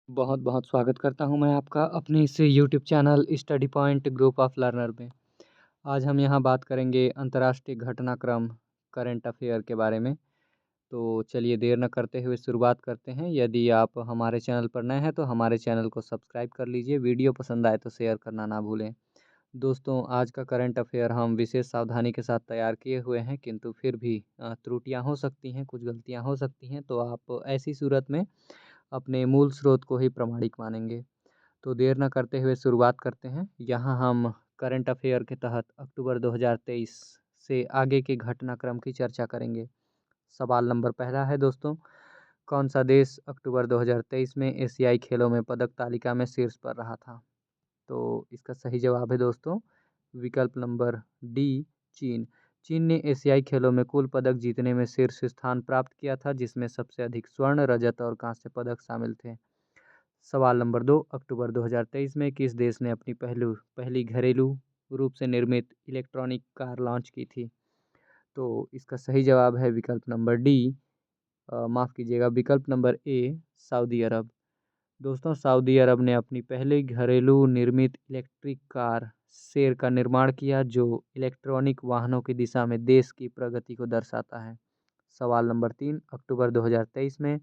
बहुत बहुत स्वागत करता हूँ मैं आपका अपने इस YouTube channel study point group of learner में। आज हम यहाँ बात करेंगे अंतर्राष्ट्रीय घटनाक्रम करंट अफेयर के बारे में। तो चलिए देर न करते हुए शुरुआत करते हैं। यदि आप हमारे चैनल पर नए हैं तो हमारे चैनल को सब्सक्राइब कर लीजिए। वीडियो पसंद आए तो शेयर करना ना भूलें। दोस्तों, आज का करंट अफेयर हम विशेष सावधानी के साथ तैयार किए हुए हैं, किंतु फिर भी त्रुटियां हो सकती हैं, कुछ गलतियां हो सकती हैं, तो आप ऐसी सूरत में अपने मूल स्रोत को ही प्रामाणिक मानेंगे। तो देर न करते हुए शुरुआत करते हैं। यहाँ हम करंट अफेयर के तहत अक्टूबर 2023 से आगे के घटनाक्रम की चर्चा करेंगे। सवाल नंबर पहला है दोस्तों, कौन सा देश अक्टूबर 2023 में एशियाई खेलों में पदक तालिका में शीर्ष पर रहा था? तो इसका सही जवाब है दोस्तों विकल्प नंबर डी, चीन। चीन ने एशियाई खेलों में कुल पदक जीतने में शीर्ष स्थान प्राप्त किया था, जिसमें सबसे अधिक स्वर्ण, रजत और कांस्य पदक शामिल थे। सवाल नंबर 2, अक्टूबर 2023 में किस देश ने अपनी पहली घरेलू रूप से निर्मित इलेक्ट्रॉनिक कार लॉन्च की थी? तो इसका सही जवाब है विकल्प नंबर डी, माफ़ कीजिएगा, विकल्प नंबर ए, सऊदी अरब। दोस्तों, सऊदी अरब ने अपनी पहली घरेलू निर्मित इलेक्ट्रिक कार शेर का निर्माण किया, जो इलेक्ट्रॉनिक वाहनों की दिशा में देश की प्रगति को दर्शाता है। सवाल नंबर 3, अक्टूबर 2023 में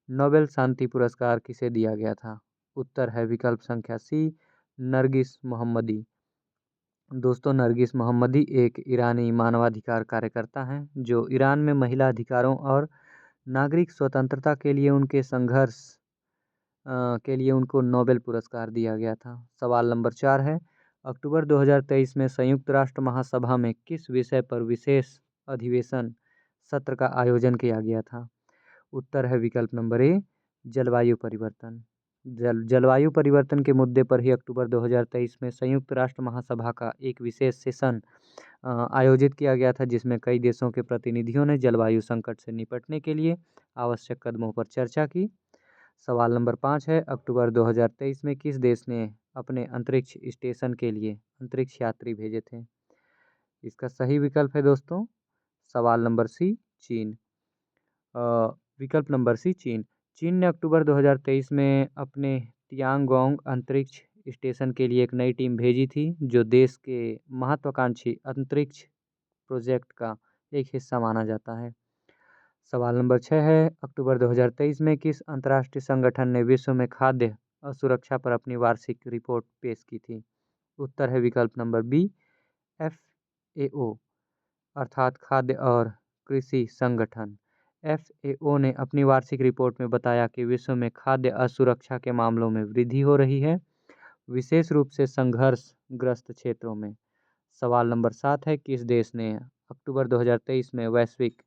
नोबेल शांति पुरस्कार किसे दिया गया था? उत्तर है विकल्प संख्या सी, नरगिस मोहम्मदी। दोस्तों, नरगिस मोहम्मदी एक ईरानी मानवाधिकार कार्यकर्ता हैं, जो ईरान में महिला अधिकारों और नागरिक स्वतंत्रता के लिए उनके संघर्ष के लिए उनको नोबेल पुरस्कार दिया गया था। सवाल नंबर 4 है, अक्टूबर 2023 में संयुक्त राष्ट्र महासभा में किस विषय पर विशेष अधिवेशन सत्र का आयोजन किया गया था? उत्तर है विकल्प नंबर ए, जलवायु परिवर्तन। जलवायु परिवर्तन के मुद्दे पर ही अक्टूबर 2023 में संयुक्त राष्ट्र महासभा का एक विशेष सेशन आयोजित किया गया था, जिसमें कई देशों के प्रतिनिधियों ने जलवायु संकट से निपटने के लिए आवश्यक कदमों पर चर्चा की। सवाल नंबर 5 है, अक्टूबर 2023 में किस देश ने अपने अंतरिक्ष स्टेशन के लिए अंतरिक्ष यात्री भेजे थे? इसका सही विकल्प है दोस्तों सवाल नंबर सी, चीन। विकल्प नंबर सी, चीन। चीन ने अक्टूबर 2023 में अपने तियांगोंग अंतरिक्ष स्टेशन के लिए एक नई टीम भेजी थी, जो देश के महत्वाकांक्षी अंतरिक्ष प्रोजेक्ट का एक हिस्सा माना जाता है। सवाल नंबर 6 है, अक्टूबर 2023 में किस अंतर्राष्ट्रीय संगठन ने विश्व में खाद्य असुरक्षा पर अपनी वार्षिक रिपोर्ट पेश की थी? उत्तर है विकल्प नंबर बी, FAO, अर्थात खाद्य और कृषि संगठन। FAO ने अपनी वार्षिक रिपोर्ट में बताया कि विश्व में खाद्य असुरक्षा के मामलों में वृद्धि हो रही है, विशेष रूप से संघर्षग्रस्त क्षेत्रों में। सवाल नंबर 7 है, किस देश ने अक्टूबर 2023 में वैश्विक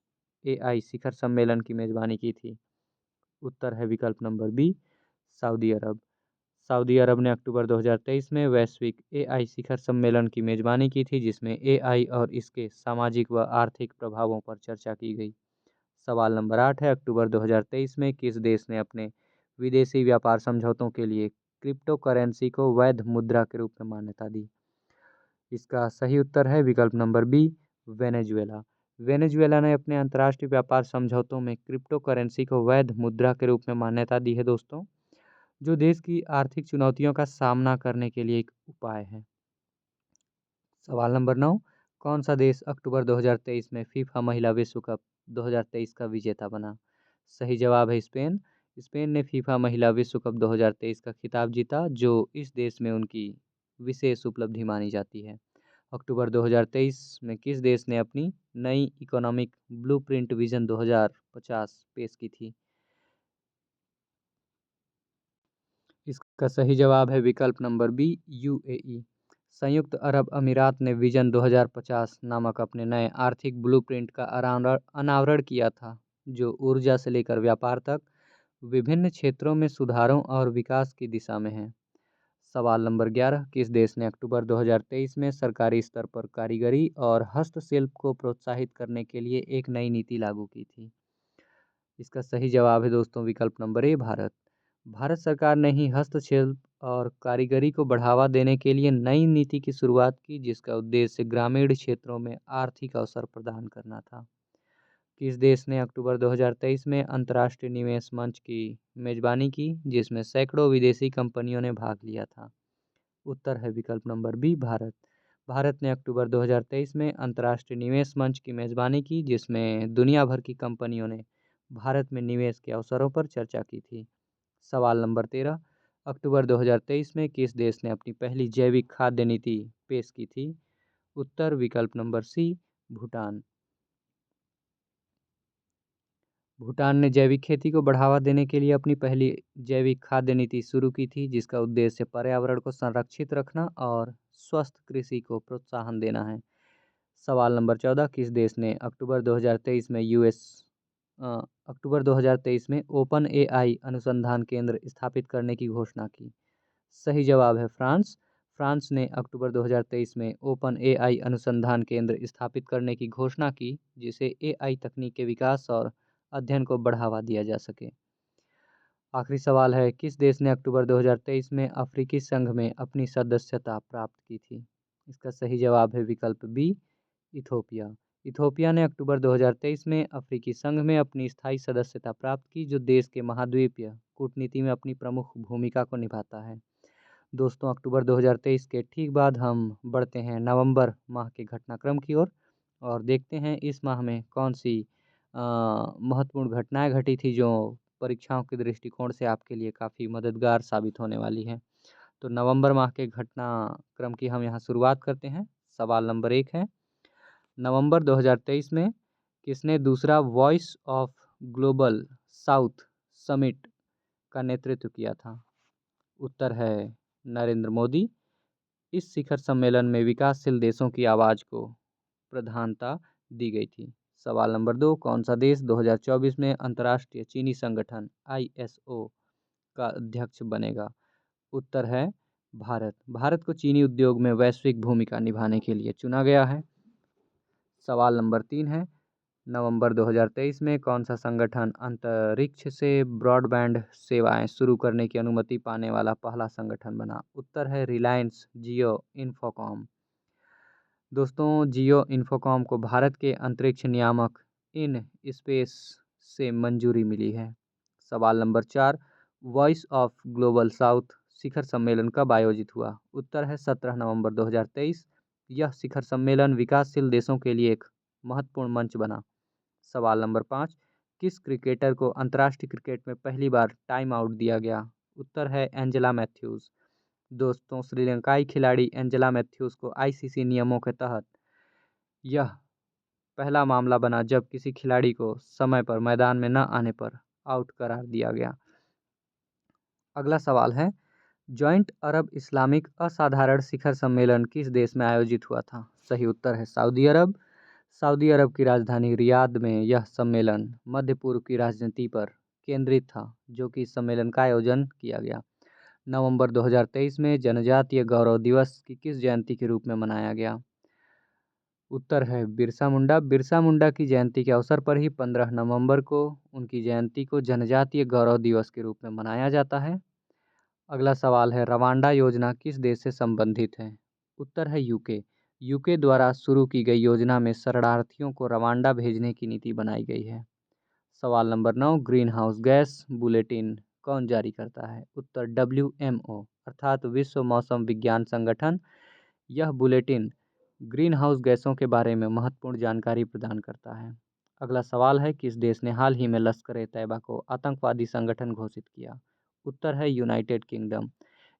AI शिखर सम्मेलन की मेजबानी की थी? उत्तर है विकल्प नंबर बी, सऊदी अरब। सऊदी अरब ने अक्टूबर 2023 में वैश्विक AI शिखर सम्मेलन की मेजबानी की थी, जिसमें AI और इसके सामाजिक व आर्थिक प्रभावों पर चर्चा की गई। सवाल नंबर 8 है, अक्टूबर 2023 में किस देश ने अपने विदेशी व्यापार समझौतों के लिए क्रिप्टो करेंसी को वैध मुद्रा के रूप में मान्यता दी? इसका सही उत्तर है विकल्प नंबर बी, वेनेजुएला। वेनेजुएला ने अपने अंतर्राष्ट्रीय व्यापार समझौतों में क्रिप्टो करेंसी को वैध मुद्रा के रूप में मान्यता दी है दोस्तों, जो देश की आर्थिक चुनौतियों का सामना करने के लिए एक उपाय है। सवाल नंबर 9, कौन सा देश अक्टूबर 2023 में फीफा महिला विश्व कप 2023 का विजेता बना? सही जवाब है स्पेन। स्पेन ने फीफा महिला विश्व कप 2023 का खिताब जीता, जो इस देश में उनकी विशेष उपलब्धि मानी जाती है। अक्टूबर 2023 में किस देश ने अपनी नई इकोनॉमिक ब्लूप्रिंट विजन 2050 पेश की थी? इसका सही जवाब है विकल्प नंबर बी, UAE। संयुक्त अरब अमीरात ने विजन 2050 नामक अपने नए आर्थिक ब्लूप्रिंट का अनावरण किया था, जो ऊर्जा से लेकर व्यापार तक विभिन्न क्षेत्रों में सुधारों और विकास की दिशा में है। सवाल नंबर 11, किस देश ने अक्टूबर 2023 में सरकारी स्तर पर कारीगरी और हस्तशिल्प को प्रोत्साहित करने के लिए एक नई नीति लागू की थी? इसका सही जवाब है दोस्तों विकल्प नंबर ए, भारत। भारत सरकार ने ही हस्तशिल्प और कारीगरी को बढ़ावा देने के लिए नई नीति की शुरुआत की, जिसका उद्देश्य ग्रामीण क्षेत्रों में आर्थिक अवसर प्रदान करना था। किस देश ने अक्टूबर 2023 में अंतर्राष्ट्रीय निवेश मंच की मेजबानी की, जिसमें सैकड़ों विदेशी कंपनियों ने भाग लिया था? उत्तर है विकल्प नंबर बी, भारत। भारत ने अक्टूबर 2023 में अंतर्राष्ट्रीय निवेश मंच की मेजबानी की, जिसमें दुनिया भर की कंपनियों ने भारत में निवेश के अवसरों पर चर्चा की थी। सवाल नंबर 13, अक्टूबर 2023 में किस देश ने अपनी पहली जैविक खाद्य नीति पेश की थी? उत्तर विकल्प नंबर सी, भूटान। भूटान ने जैविक खेती को बढ़ावा देने के लिए अपनी पहली जैविक खाद्य नीति शुरू की थी, जिसका उद्देश्य पर्यावरण को संरक्षित रखना और स्वस्थ कृषि को प्रोत्साहन देना है। सवाल नंबर 14, किस देश ने अक्टूबर 2023 में ओपन एआई अनुसंधान केंद्र स्थापित करने की घोषणा की? सही जवाब है फ्रांस। फ्रांस ने अक्टूबर 2023 में ओपन एआई अनुसंधान केंद्र स्थापित करने की घोषणा की, जिसे एआई तकनीक के विकास और अध्ययन को बढ़ावा दिया जा सके। आखिरी सवाल है, किस देश ने अक्टूबर 2023 में अफ्रीकी संघ में अपनी सदस्यता प्राप्त की थी? इसका सही जवाब है विकल्प बी, इथोपिया। इथोपिया ने अक्टूबर 2023 में अफ्रीकी संघ में अपनी स्थायी सदस्यता प्राप्त की, जो देश के महाद्वीपीय कूटनीति में अपनी प्रमुख भूमिका को निभाता है। दोस्तों, अक्टूबर 2023 के ठीक बाद हम बढ़ते हैं नवंबर माह के घटनाक्रम की ओर और देखते हैं इस माह में कौन सी महत्वपूर्ण घटनाएं घटी थी जो परीक्षाओं के दृष्टिकोण से आपके लिए काफ़ी मददगार साबित होने वाली है। तो नवंबर माह के घटनाक्रम की हम यहाँ शुरुआत करते हैं। सवाल नंबर 1 है, नवंबर 2023 में किसने दूसरा voice of global south summit का नेतृत्व किया था? उत्तर है नरेंद्र मोदी। इस शिखर सम्मेलन में विकासशील देशों की आवाज़ को प्रधानता दी गई थी। सवाल नंबर 2, कौन सा देश 2024 में अंतर्राष्ट्रीय चीनी संगठन ISO का अध्यक्ष बनेगा? उत्तर है भारत। भारत को चीनी उद्योग में वैश्विक भूमिका निभाने के लिए चुना गया है। सवाल नंबर 3 है, नवंबर 2023 में कौन सा संगठन अंतरिक्ष से ब्रॉडबैंड सेवाएं शुरू करने की अनुमति पाने वाला पहला संगठन बना? उत्तर है रिलायंस जियो इन्फोकॉम। दोस्तों, जियो इन्फोकॉम को भारत के अंतरिक्ष नियामक इन स्पेस से मंजूरी मिली है। सवाल नंबर 4, वॉइस ऑफ ग्लोबल साउथ शिखर सम्मेलन कब आयोजित हुआ? उत्तर है 17 नवंबर 2023। यह शिखर सम्मेलन विकासशील देशों के लिए एक महत्वपूर्ण मंच बना। सवाल नंबर 5, किस क्रिकेटर को अंतर्राष्ट्रीय क्रिकेट में पहली बार टाइम आउट दिया गया? उत्तर है एंजेला मैथ्यूज। दोस्तों, श्रीलंकाई खिलाड़ी एंजेला मैथ्यूज को ICC नियमों के तहत यह पहला मामला बना जब किसी खिलाड़ी को समय पर मैदान में न आने पर आउट करार दिया गया। अगला सवाल है, जॉइंट अरब इस्लामिक असाधारण शिखर सम्मेलन किस देश में आयोजित हुआ था? सही उत्तर है सऊदी अरब। सऊदी अरब की राजधानी रियाद में यह सम्मेलन मध्य पूर्व की राजनीति पर केंद्रित था, जो कि इस सम्मेलन का आयोजन किया गया। नवंबर 2023 में जनजातीय गौरव दिवस की किस जयंती के रूप में मनाया गया? उत्तर है बिरसा मुंडा। बिरसा मुंडा की जयंती के अवसर पर ही 15 नवंबर को उनकी जयंती को जनजातीय गौरव दिवस के रूप में मनाया जाता है। अगला सवाल है, रवांडा योजना किस देश से संबंधित है? उत्तर है यूके। यूके द्वारा शुरू की गई योजना में शरणार्थियों को रवांडा भेजने की नीति बनाई गई है। सवाल number 9, green house gas bulletin कौन जारी करता है? उत्तर WMO अर्थात विश्व मौसम विज्ञान संगठन। यह बुलेटिन ग्रीन हाउस गैसों के बारे में महत्वपूर्ण जानकारी प्रदान करता है। अगला सवाल है, किस देश ने हाल ही में लश्कर-ए-तैयबा को आतंकवादी संगठन घोषित किया? उत्तर है यूनाइटेड किंगडम।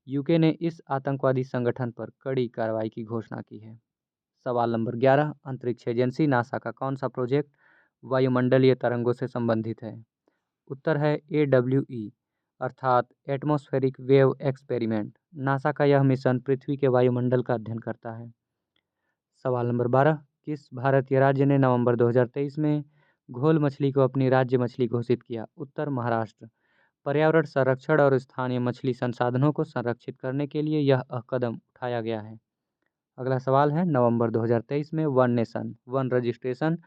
यूके ने इस आतंकवादी संगठन पर कड़ी कार्रवाई की घोषणा की है। सवाल नंबर 11, अंतरिक्ष एजेंसी नासा का कौन सा प्रोजेक्ट वायुमंडलीय तरंगों से संबंधित है? उत्तर है AWE अर्थात एटमॉस्फेरिक वेव एक्सपेरिमेंट। नासा का यह मिशन पृथ्वी के वायुमंडल का अध्ययन करता है। सवाल नंबर 12, किस भारतीय राज्य ने नवंबर 2023 में घोल मछली को अपनी राज्य मछली घोषित किया? उत्तर महाराष्ट्र। पर्यावरण संरक्षण और स्थानीय मछली संसाधनों को संरक्षित करने के लिए यह कदम उठाया गया है। अगला सवाल है, नवंबर 2023 में one nation one registration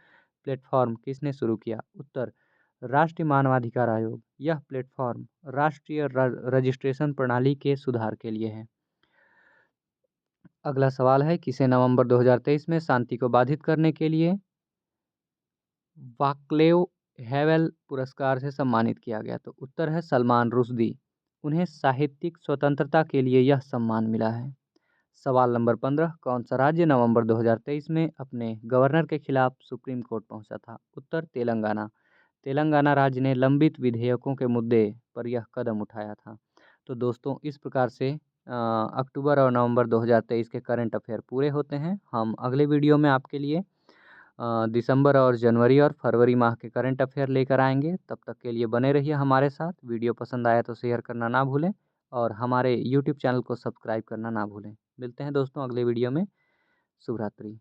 platform किसने शुरू किया? उत्तर राष्ट्रीय मानवाधिकार आयोग। यह प्लेटफॉर्म राष्ट्रीय रजिस्ट्रेशन प्रणाली के सुधार के लिए है। अगला सवाल है, किसे नवंबर 2023 में शांति को बाधित करने के लिए वाक्लेव हैवेल पुरस्कार से सम्मानित किया गया? तो उत्तर है सलमान रुश्दी। उन्हें साहित्यिक स्वतंत्रता के लिए यह सम्मान मिला है। सवाल नंबर 15, कौन सा राज्य नवंबर 2023 में अपने गवर्नर के खिलाफ सुप्रीम कोर्ट पहुंचा था? उत्तर तेलंगाना। तेलंगाना राज्य ने लंबित विधेयकों के मुद्दे पर यह कदम उठाया था। तो दोस्तों इस प्रकार से अक्टूबर और नवंबर 2023 के करंट अफेयर पूरे होते हैं। हम अगले वीडियो में आपके लिए दिसंबर और जनवरी और फरवरी माह के करंट अफेयर लेकर आएंगे। तब तक के लिए बने रहिए हमारे साथ। वीडियो पसंद आया तो शेयर करना ना भूलें और हमारे यूट्यूब चैनल को सब्सक्राइब करना ना भूलें। मिलते हैं दोस्तों अगले वीडियो में। शुभ रात्रि।